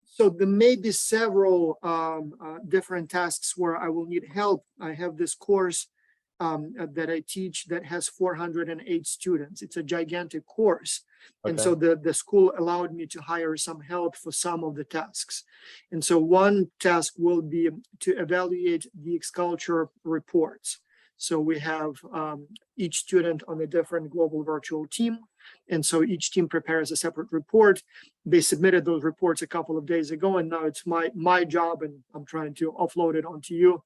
So there may be several different tasks where I will need help. I have this course that I teach that has 408 students. It's a gigantic course. Okay. And so the school allowed me to hire some help for some of the tasks. And so one task will be to evaluate the X-Culture reports. So we have each student on a different global virtual team. And so each team prepares a separate report. They submitted those reports a couple of days ago, and now it's my job, and I'm trying to offload it onto you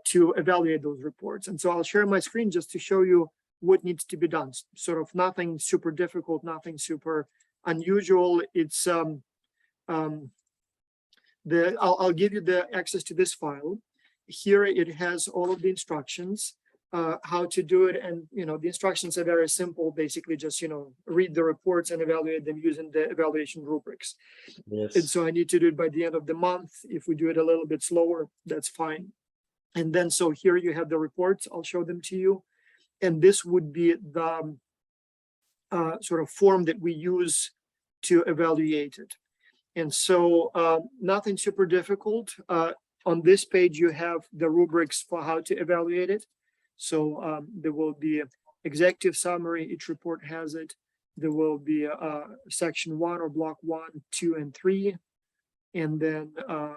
to evaluate those reports. And so I'll share my screen just to show you what needs to be done. Sort of nothing super difficult, nothing super unusual. It's I'll give you the access to this file. Here it has all of the instructions, how to do it. And, the instructions are very simple, basically just, read the reports and evaluate them using the evaluation rubrics. Yes. And so I need to do it by the end of the month. If we do it a little bit slower, that's fine. And then, so here you have the reports. I'll show them to you. And this would be the sort of form that we use to evaluate it. And so nothing super difficult. On this page, you have the rubrics for how to evaluate it. So there will be executive summary. Each report has it. There will be section 1 or block 1, 2, and 3. And then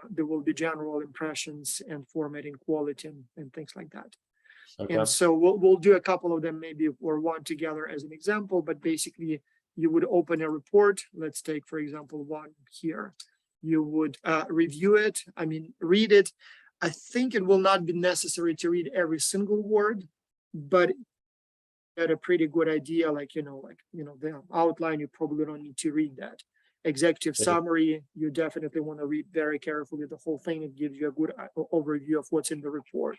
there will be general impressions and formatting quality and things like that. Okay. And so we'll do a couple of them, maybe, or one together as an example, but basically you would open a report. Let's take, for example, one here. You would review it, read it. I think it will not be necessary to read every single word, but get a pretty good idea, the outline, you probably don't need to read that. Executive summary, you definitely want to read very carefully the whole thing. It gives you a good overview of what's in the report.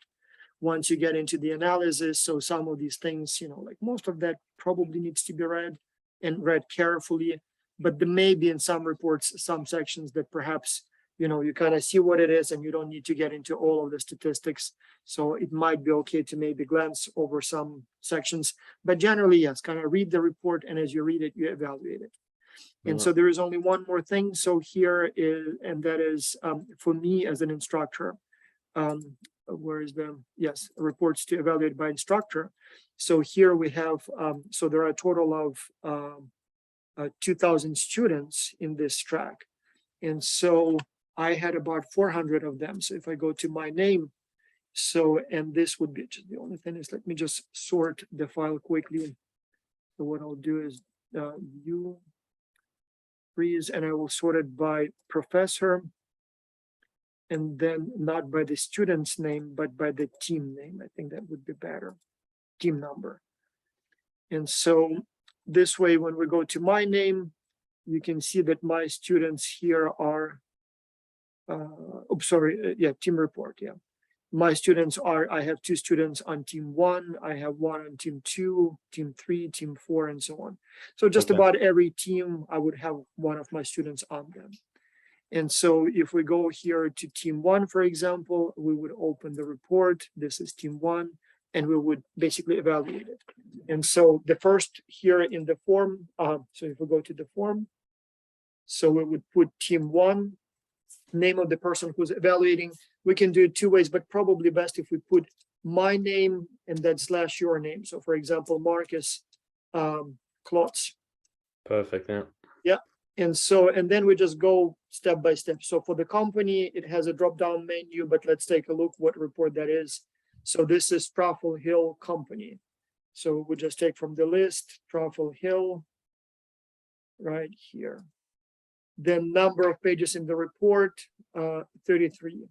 Once you get into the analysis, so some of these things, most of that probably needs to be read and read carefully, but there may be in some reports, some sections that perhaps, you kind of see what it is and you don't need to get into all of the statistics. So it might be okay to maybe glance over some sections, but generally, yes, kind of read the report, and as you read it, you evaluate it. And so there is only one more thing. So here is, and that is for me as an instructor, where is the, yes, reports to evaluate by instructor. So here we have, so there are a total of 2,000 students in this track. And so I had about 400 of them. So if I go to my name, so, and this would be just the only thing is, let me just sort the file quickly. So what I'll do is view, freeze, and I will sort it by professor, and then not by the student's name, but by the team name. I think that would be better, team number. And so this way, when we go to my name, you can see that my students here are, team report, yeah. My students are, I have 2 students on team 1, I have 1 on team 2, team 3, team 4, and so on. So just about every team, I would have one of my students on them. And so if we go here to team 1, for example, we would open the report. This is team 1, and we would basically evaluate it. And so the first here in the form, so if we go to the form, so we would put team 1, name of the person who's evaluating. We can do it 2 ways, but probably best if we put my name and then / your name. So for example, Marcus Klotz. Perfect, yeah. Yeah. And so, and then we just go step by step. So for the company, it has a drop-down menu, but let's take a look what report that is. So this is Truffle Hill Company. So we just take from the list, Truffle Hill, right here. Then number of pages in the report, 33.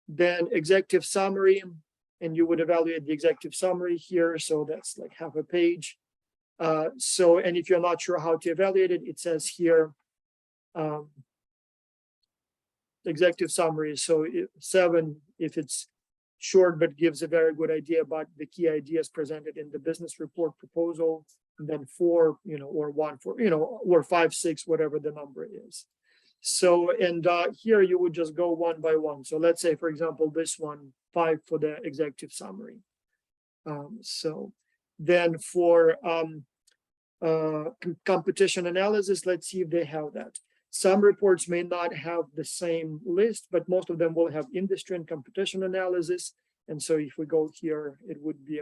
Then executive summary, and you would evaluate the executive summary here. So that's like half a page. So, and if you're not sure how to evaluate it, it says here, executive summary. So 7, if it's short, but gives a very good idea about the key ideas presented in the business report proposal. And then 4, or 1, 4, or 5, 6, whatever the number is. So, and here you would just go one by one. So let's say, for example, this one, 5 for the executive summary. So then for Competition analysis, let's see if they have that. Some reports may not have the same list, but most of them will have industry and competition analysis. And so if we go here, it would be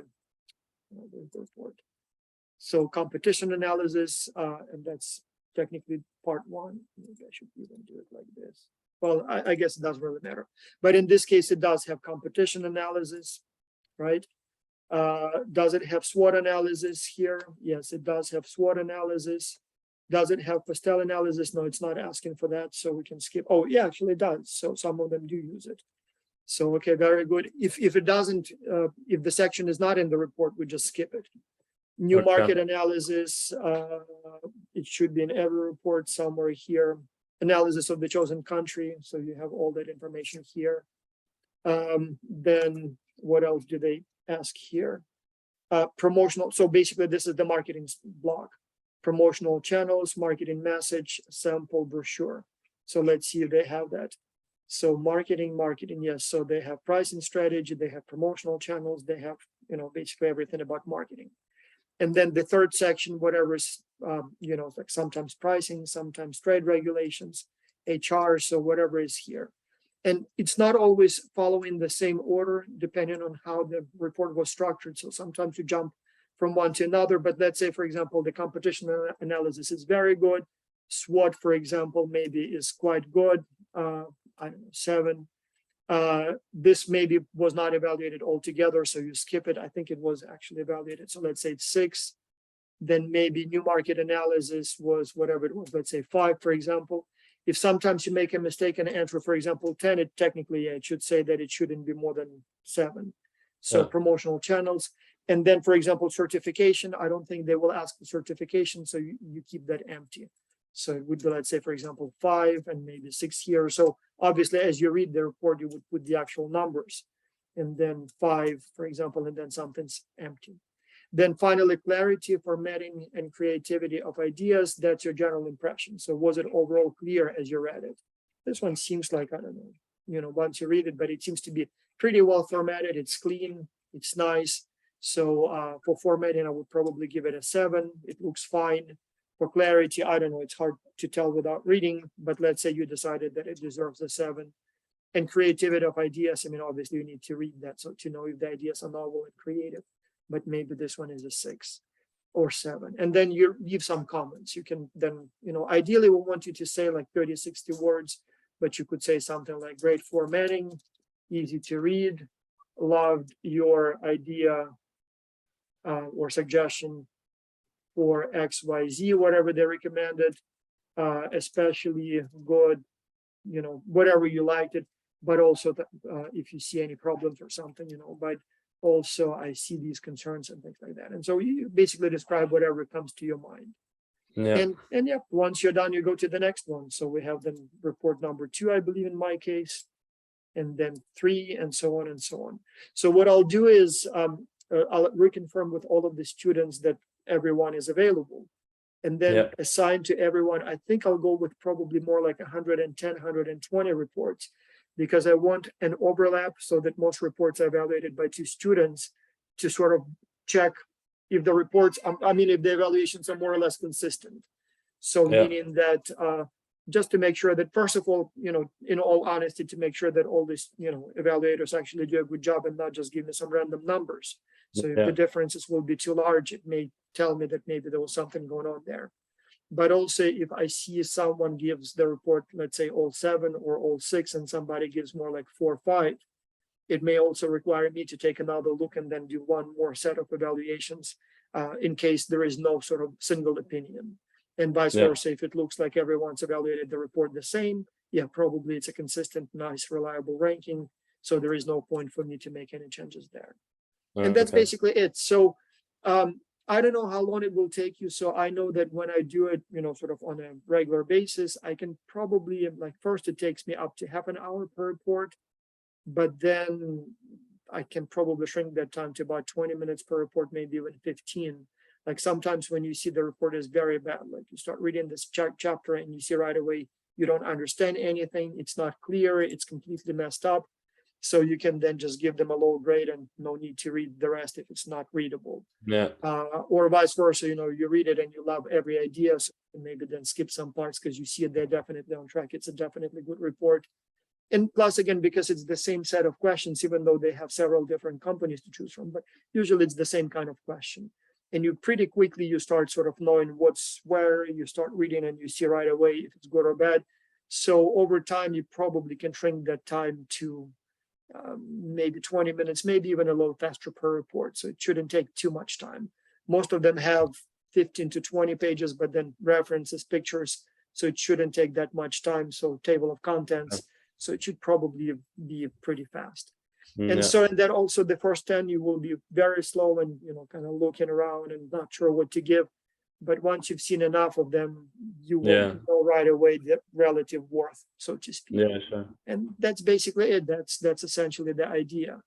the report. So competition analysis, and that's technically part one. Maybe I should even do it like this. Well, I guess it doesn't really matter. But in this case, it does have competition analysis, right? Does it have SWOT analysis here? Yes, it does have SWOT analysis. Does it have Pastel analysis? No, it's not asking for that, so we can skip. Oh, yeah, actually it does. So some of them do use it. So, okay, very good. If it doesn't, if the section is not in the report, we just skip it. New Okay. market analysis, it should be in every report somewhere here. Analysis of the chosen country, so you have all that information here. Then what else do they ask here? Promotional, so basically this is the marketing block. Promotional channels, marketing message, sample brochure. So let's see if they have that. So marketing, yes. So they have pricing strategy, they have promotional channels, they have, basically everything about marketing. And then the third section, whatever is, like sometimes pricing, sometimes trade regulations, HR, so whatever is here. And it's not always following the same order, depending on how the report was structured. So sometimes you jump from one to another, but let's say, for example, the competition analysis is very good. SWOT, for example, maybe is quite good. I don't know, 7. This maybe was not evaluated altogether, so you skip it. I think it was actually evaluated. So let's say it's 6. Then maybe new market analysis was whatever it was, let's say 5, for example. If sometimes you make a mistake and answer, for example, 10, it technically, it should say that it shouldn't be more than 7. So promotional channels. And then, for example, certification, I don't think they will ask for certification, so you keep that empty. So it would be, let's say, for example, 5 and maybe 6 here. So obviously, as you read the report, you would put the actual numbers. And then 5, for example, and then something's empty. Then finally, clarity, formatting, and creativity of ideas. That's your general impression. So was it overall clear as you read it? This one seems like, I don't know, once you read it, but it seems to be pretty well formatted. It's clean, it's nice. So for formatting, I would probably give it a 7. It looks fine. For clarity, I don't know, it's hard to tell without reading, but let's say you decided that it deserves a 7. And creativity of ideas, I mean, obviously you need to read that so to know if the ideas are novel and creative, but maybe this one is a 6 or 7. And then you leave some comments. You can then, ideally we want you to say like 30, 60 words, but you could say something like great formatting, easy to read, loved your idea or suggestion for XYZ, whatever they recommended, especially good, whatever you liked it, but also if you see any problems or something, but also I see these concerns and things like that. And so you basically describe whatever comes to your mind. Yeah. And yeah, once you're done, you go to the next one. So we have then report number 2, I believe in my case, and then 3, and so on and so on. So what I'll do is I'll reconfirm with all of the students that everyone is available, and then assign to everyone. I think I'll go with probably more like 110, 120 reports, because I want an overlap so that most reports are evaluated by 2 students to sort of check if the reports, if the evaluations are more or less consistent. So meaning that just to make sure that, first of all, in all honesty, to make sure that all these, evaluators actually do a good job and not just give me some random numbers. So if the differences will be too large, it may tell me that maybe there was something going on there. But also if I see someone gives the report, let's say all 7 or all 6, and somebody gives more like 4 or 5, it may also require me to take another look and then do one more set of evaluations in case there is no sort of single opinion. And vice versa, if it looks like everyone's evaluated the report the same, probably it's a consistent, nice, reliable ranking. So there is no point for me to make any changes there. And that's basically it. So I don't know how long it will take you. So I know that when I do it, sort of on a regular basis, I can probably, first it takes me up to half an hour per report, but then I can probably shrink that time to about 20 minutes per report, maybe even 15. Like sometimes when you see the report is very bad, like you start reading this chapter and you see right away, you don't understand anything. It's not clear. It's completely messed up. So you can then just give them a low grade and no need to read the rest if it's not readable. Yeah. Or vice versa, you read it and you love every idea, so maybe then skip some parts because you see it, they're definitely on track. It's a definitely good report. And plus, again, because it's the same set of questions, even though they have several different companies to choose from, but usually it's the same kind of question. And you pretty quickly, you start sort of knowing what's where, you start reading and you see right away if it's good or bad. So over time, you probably can shrink that time to maybe 20 minutes, maybe even a little faster per report. So it shouldn't take too much time. Most of them have 15 to 20 pages, but then references, pictures. So it shouldn't take that much time. So table of contents. So it should probably be pretty fast. And so, and then also the first 10, you will be very slow and, kind of looking around and not sure what to give. But once you've seen enough of them, you will know right away the relative worth, so to speak. Yeah, sure. And that's basically it. That's essentially the idea.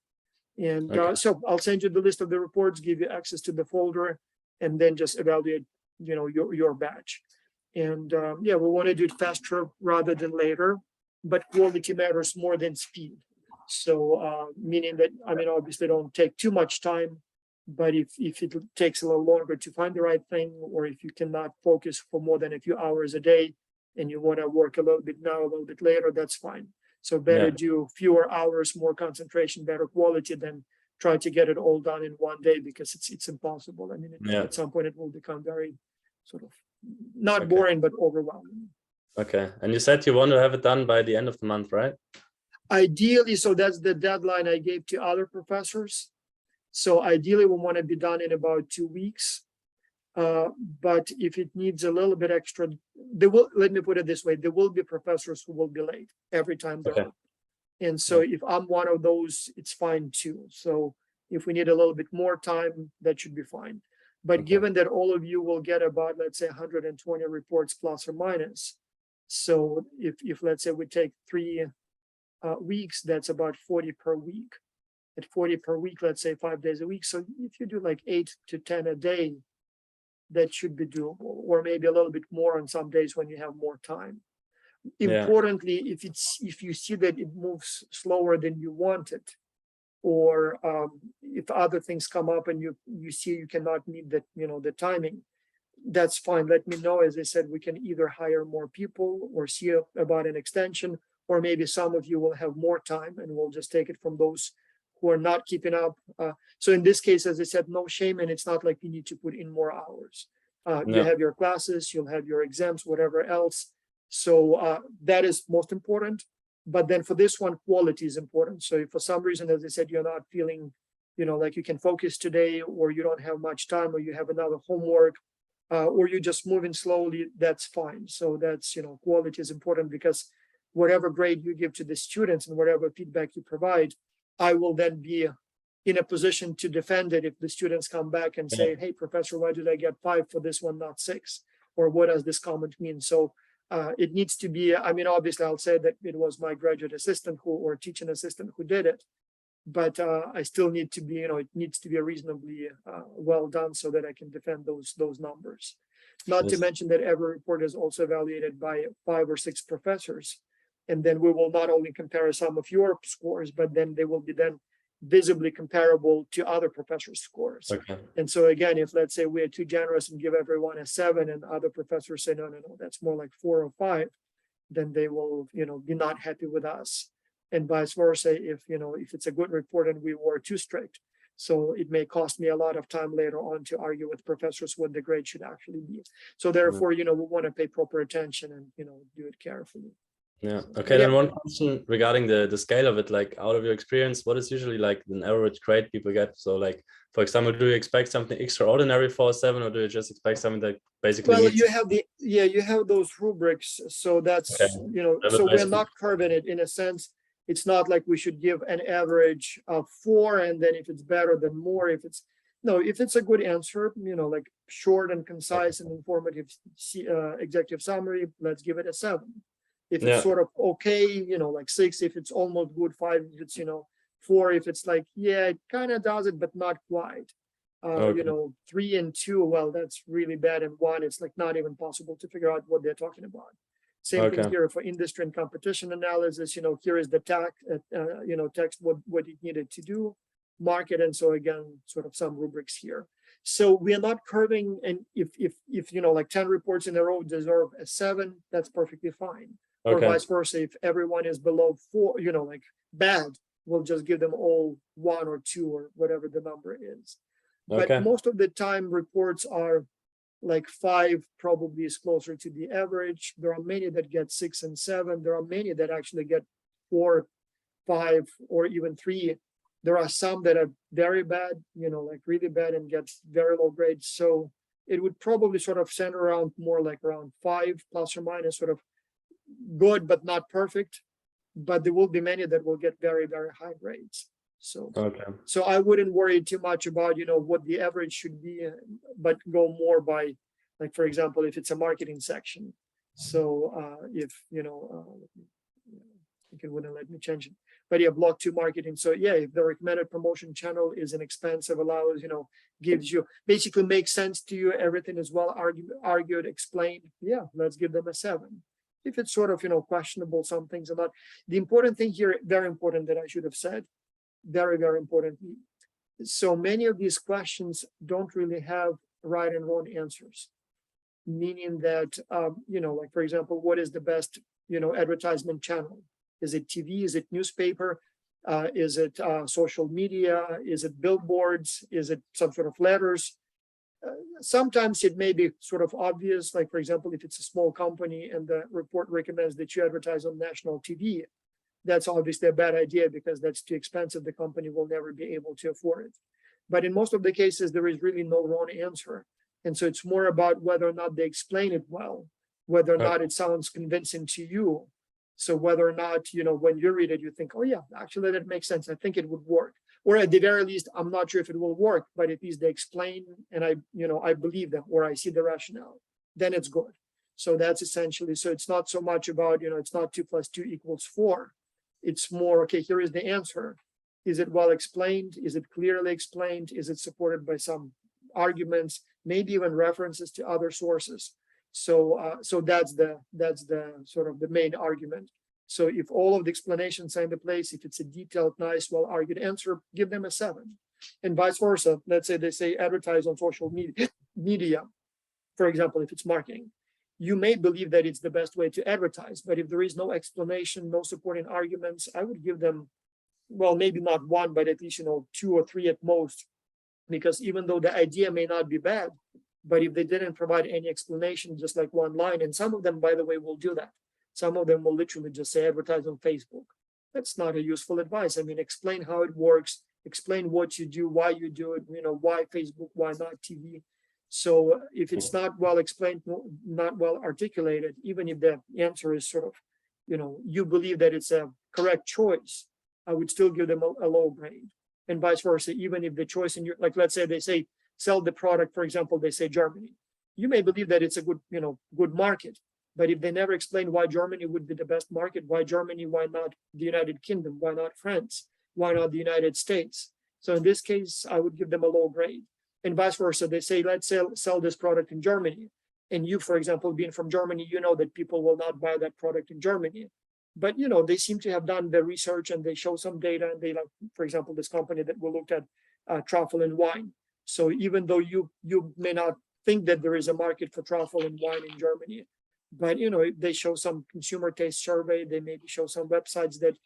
And so I'll send you the list of the reports, give you access to the folder, and then just evaluate, your batch. And we want to do it faster rather than later, but quality matters more than speed. So meaning that, obviously don't take too much time, but if it takes a little longer to find the right thing, or if you cannot focus for more than a few hours a day and you want to work a little bit now, a little bit later, that's fine. So better do fewer hours, more concentration, better quality than try to get it all done in one day, because it's impossible. At some point it will become very sort of not boring, but overwhelming. Okay. And you said you want to have it done by the end of the month, right? Ideally, so that's the deadline I gave to other professors. So ideally, we want to be done in about 2 weeks. But if it needs a little bit extra, let me put it this way, there will be professors who will be late every time they're up. And so if I'm one of those, it's fine too. So if we need a little bit more time, that should be fine. But given that all of you will get about, let's say, 120 reports plus or minus. So if let's say we take 3 weeks, that's about 40 per week. At 40 per week, let's say 5 days a week. So if you do like 8 to 10 a day, that should be doable, or maybe a little bit more on some days when you have more time. Importantly, if you see that it moves slower than you want it, or if other things come up and you see you cannot meet that, the timing, that's fine. Let me know. As I said, we can either hire more people or see about an extension, or maybe some of you will have more time and we'll just take it from those who are not keeping up. So in this case, as I said, no shame, and it's not like you need to put in more hours. You have your classes, you'll have your exams, whatever else. So that is most important. But then for this one, quality is important. So if for some reason, as I said, you're not feeling, like you can focus today, or you don't have much time, or you have another homework, or you're just moving slowly, that's fine. So that's, quality is important, because whatever grade you give to the students and whatever feedback you provide, I will then be in a position to defend it if the students come back and say, hey, professor, why did I get 5 for this one, not 6? Or what does this comment mean? So it needs to be, obviously I'll say that it was my graduate assistant or teaching assistant who did it, but I still need to be, it needs to be reasonably well done so that I can defend those numbers. Not to mention that every report is also evaluated by 5 or 6 professors. And then we will not only compare some of your scores, but then they will be then visibly comparable to other professors' scores. And so again, if let's say we are too generous and give everyone a 7, and other professors say, no, that's more like 4 or 5, then they will, be not happy with us. And vice versa, if it's a good report and we were too strict. So it may cost me a lot of time later on to argue with professors what the grade should actually be. So therefore, we want to pay proper attention and, do it carefully. Yeah. Okay. Then one question regarding the scale of it, like out of your experience, what is usually like an average grade people get? So like, for example, do you expect something extraordinary for a 7, or do you just expect something that basically? Well, you have those rubrics. So that's, so we're not curving it in a sense. It's not like we should give an average of 4, and then if it's better, then more. If it's a good answer, like short and concise and informative executive summary, let's give it a 7. If it's sort of okay, like 6, if it's almost good, 5, if it's, 4, if it's like, it kind of does it, but not quite. 3 and 2, well, that's really bad. And 1, it's like not even possible to figure out what they're talking about. Same thing Okay. here for industry and competition analysis. Here is the text, what it needed to do, market, and so again, sort of some rubrics here. So we are not curving, and if like 10 reports in a row deserve a 7, that's perfectly fine. Or Okay. vice versa, if everyone is below 4, like bad, we'll just give them all 1 or 2 or whatever the number is. But Okay. most of the time reports are like 5 probably is closer to the average. There are many that get 6 and 7. There are many that actually get 4, 5, or even 3. There are some that are very bad, like really bad and get very low grades. So it would probably sort of center around more like around 5 plus or minus, sort of good, but not perfect. But there will be many that will get very, very high grades. So, Okay. so I wouldn't worry too much about, what the average should be, but go more by, like, for example, if it's a marketing section. So if, I think it wouldn't let me change it. But yeah, block 2 marketing. So yeah, if the recommended promotion channel is inexpensive, allows, gives you, basically makes sense to you, everything is well argued, explained. Yeah, let's give them a 7. If it's sort of, questionable, some things are not. The important thing here, very important that I should have said, very, very important. So many of these questions don't really have right and wrong answers. Meaning that, like, for example, what is the best, advertisement channel? Is it TV? Is it newspaper? Is it social media? Is it billboards? Is it some sort of letters? Sometimes it may be sort of obvious, like, for example, if it's a small company and the report recommends that you advertise on national TV, that's obviously a bad idea because that's too expensive. The company will never be able to afford it. But in most of the cases, there is really no wrong answer. And so it's more about whether or not they explain it well, whether or not it sounds convincing to you. So whether or not, when you read it, you think, oh yeah, actually that makes sense. I think it would work. Or at the very least, I'm not sure if it will work, but at least they explain and I believe them, or I see the rationale, then it's good. So that's essentially, so it's not so much about, it's not 2 + 2 = 4. It's more, okay, here is the answer. Is it well explained? Is it clearly explained? Is it supported by some arguments, maybe even references to other sources? So that's the sort of the main argument. So if all of the explanations are in the place, if it's a detailed, nice, well-argued answer, give them a 7. And vice versa. Let's say they say advertise on social media, for example, if it's marketing. You may believe that it's the best way to advertise, but if there is no explanation, no supporting arguments, I would give them, well, maybe not 1, but at least, 2 or 3 at most. Because even though the idea may not be bad, but if they didn't provide any explanation, just like 1 line, and some of them, by the way, will do that. Some of them will literally just say advertise on Facebook. That's not a useful advice. I mean, explain how it works, explain what you do, why you do it, why Facebook, why not TV. So if it's not well explained, not well articulated, even if the answer is sort of, you believe that it's a correct choice, I would still give them a low grade. And vice versa, even if the choice in your, like, let's say they say, sell the product, for example, they say Germany. You may believe that it's a good, good market, but if they never explain why Germany would be the best market, why Germany, why not the United Kingdom, why not France, why not the United States? So in this case, I would give them a low grade. And vice versa, they say, let's sell this product in Germany. And you, for example, being from Germany, you know that people will not buy that product in Germany. But, they seem to have done the research and they show some data. And they, like, for example, this company that we looked at, truffle and wine. So even though you may not think that there is a market for truffle and wine in Germany, but, they show some consumer taste survey, they maybe show some websites that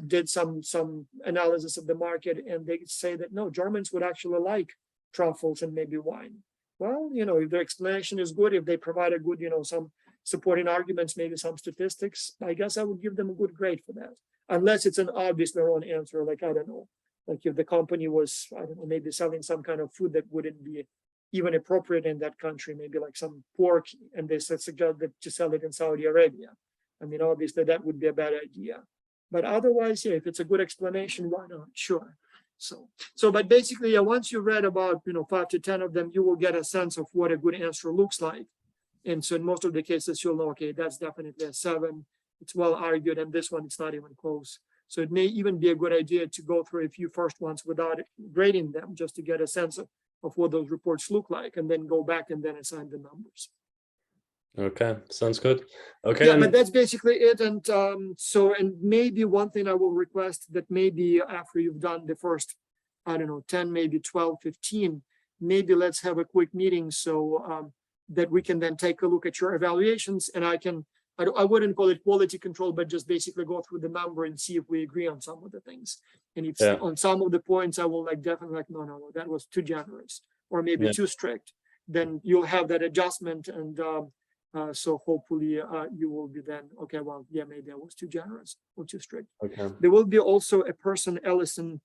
did some analysis of the market, and they say that, no, Germans would actually like truffles and maybe wine. Well, if their explanation is good, if they provide a good, some supporting arguments, maybe some statistics, I guess I would give them a good grade for that. Unless it's an obvious wrong answer, like, I don't know, like if the company was, I don't know, maybe selling some kind of food that wouldn't be even appropriate in that country, maybe like some pork, and they suggest that to sell it in Saudi Arabia. I mean, obviously that would be a bad idea. But otherwise, yeah, if it's a good explanation, why not? Sure. So, but basically, yeah, once you read about, 5 to 10 of them, you will get a sense of what a good answer looks like. And so in most of the cases, you'll know, okay, that's definitely a 7. It's well argued, and this one, it's not even close. So it may even be a good idea to go through a few first ones without grading them, just to get a sense of what those reports look like, and then go back and then assign the numbers. Okay, sounds good. Okay, Yeah, then. but that's basically it. And so, and maybe one thing I will request that maybe after you've done the first, I don't know, 10, maybe 12, 15, maybe let's have a quick meeting so that we can then take a look at your evaluations and I wouldn't call it quality control, but just basically go through the number and see if we agree on some of the things. And if Yeah. on some of the points I will definitely no, that was too generous or maybe Yeah. too strict, then you'll have that adjustment and so hopefully you will be then, okay, well, yeah, maybe I was too generous or too strict. Okay. There will be also a person, Ellison,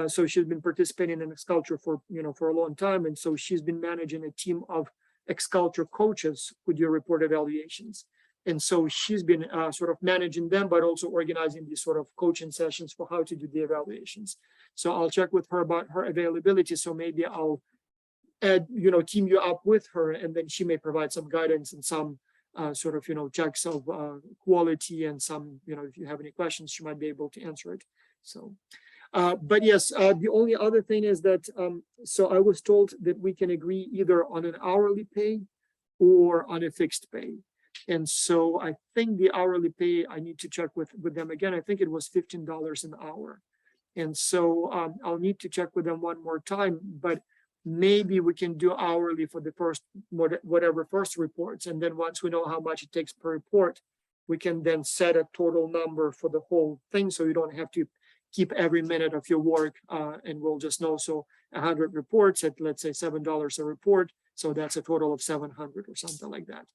so she's been participating in Xculture for, for a long time. And so she's been managing a team of Xculture coaches who do report evaluations. And so she's been sort of managing them, but also organizing these sort of coaching sessions for how to do the evaluations. So I'll check with her about her availability. So maybe I'll team you up with her, and then she may provide some guidance and some sort of, checks of quality and some, if you have any questions, she might be able to answer it. So, but yes, the only other thing is that, so I was told that we can agree either on an hourly pay or on a fixed pay. And so I think the hourly pay, I need to check with them again. I think it was $15 an hour. And so I'll need to check with them one more time, but maybe we can do hourly for the first, whatever first reports. And then once we know how much it takes per report, we can then set a total number for the whole thing. So you don't have to keep every minute of your work and we'll just know. So 100 reports at, let's say, $7 a report. So that's a total of 700 or something like that.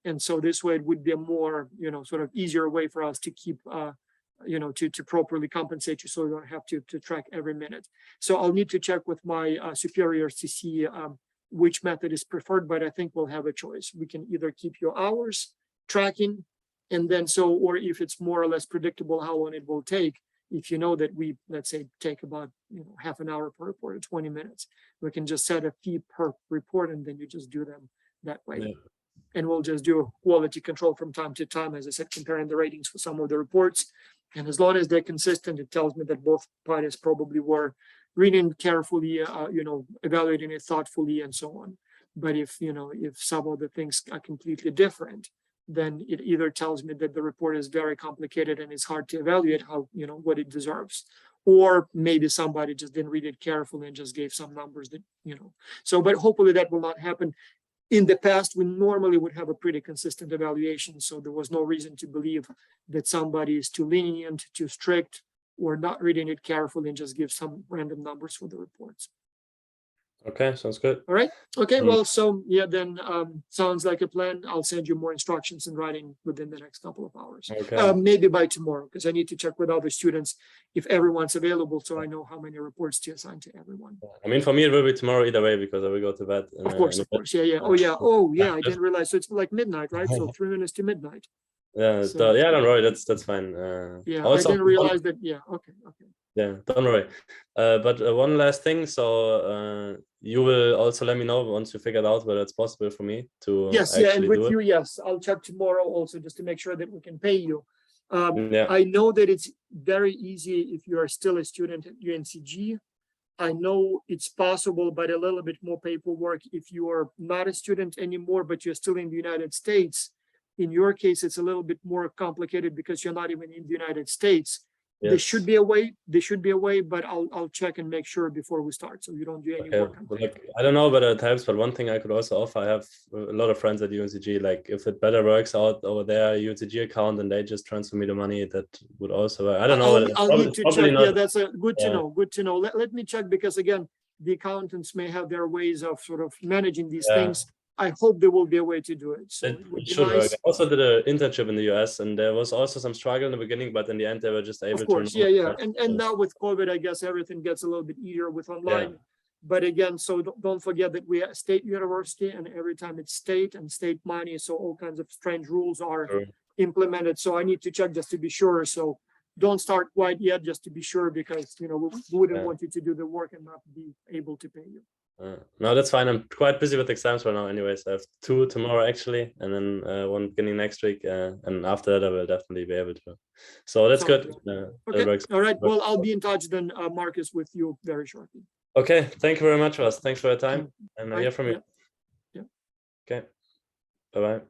And so this way it would be a more, sort of easier way for us to keep, to properly compensate you so you don't have to track every minute. So I'll need to check with my superiors to see which method is preferred, but I think we'll have a choice. We can either keep your hours tracking and then or if it's more or less predictable how long it will take, if you know that we, let's say, take about half an hour per report or 20 minutes, we can just set a fee per report and then you just do them that way. Yeah. And we'll just do a quality control from time to time, as I said, comparing the ratings for some of the reports. And as long as they're consistent, it tells me that both parties probably were reading carefully, evaluating it thoughtfully and so on. But if some of the things are completely different, then it either tells me that the report is very complicated and it's hard to evaluate how, what it deserves. Or maybe somebody just didn't read it carefully and just gave some numbers that, So, but hopefully that will not happen. In the past, we normally would have a pretty consistent evaluation, so there was no reason to believe that somebody is too lenient, too strict, or not reading it carefully and just give some random numbers for the reports. Okay, sounds good. All right. Okay, well, so yeah, then sounds like a plan. I'll send you more instructions in writing within the next couple of hours. Okay. Maybe by tomorrow, because I need to check with other students if everyone's available, so I know how many reports to assign to everyone. I mean, for me, it will be tomorrow either way, because I will go to bed. Of course. Yeah, yeah. Oh, yeah. I didn't realize. So it's like midnight, right? So 3 minutes to midnight. Yeah, so, yeah, don't worry. That's fine. Yeah, also, I didn't realize that. Yeah, okay. Yeah, don't worry. But one last thing. So you will also let me know once you figured out whether it's possible for me to. Yes, yeah, and with you, yes, I'll check tomorrow also just to make sure that we can pay you. Yeah. I know that it's very easy if you are still a student at UNCG. I know it's possible, but a little bit more paperwork if you are not a student anymore, but you're still in the United States. In your case, it's a little bit more complicated because you're not even in the United States. Yes. There should be a way, but I'll check and make sure before we start, so you don't do any work. Like, I don't know whether it helps, but one thing I could also offer, I have a lot of friends at UNCG. Like, if it better works out over their UNCG account and they just transfer me the money, that would also work. I don't know. I'll need to check. Yeah, that's good to know. Good to know. Let me check, because again, the accountants may have their ways of sort of managing these things. I hope there will be a way to do it. So it should work. I also did an internship in the US, and there was also some struggle in the beginning, but in the end they were just able to. Of course, yeah. And now with COVID, I guess everything gets a little bit easier with online. Yeah. But again, so don't forget that we are a state university, and every time it's state and state money, so all kinds of strange rules are implemented. So I need to check just to be sure. So don't start quite yet, just to be sure, because we wouldn't want you to do the work and not be able to pay you. No, that's fine. I'm quite busy with exams right now anyways. I have 2 tomorrow actually, and then one beginning next week, and after that I will definitely be able to. So that's good. Okay. All right. Well, I'll be in touch then, Marcus, with you very shortly. Okay. Thank you very much, Russ. Thanks for your time, and I hear from you. Yeah. Okay. Bye-bye.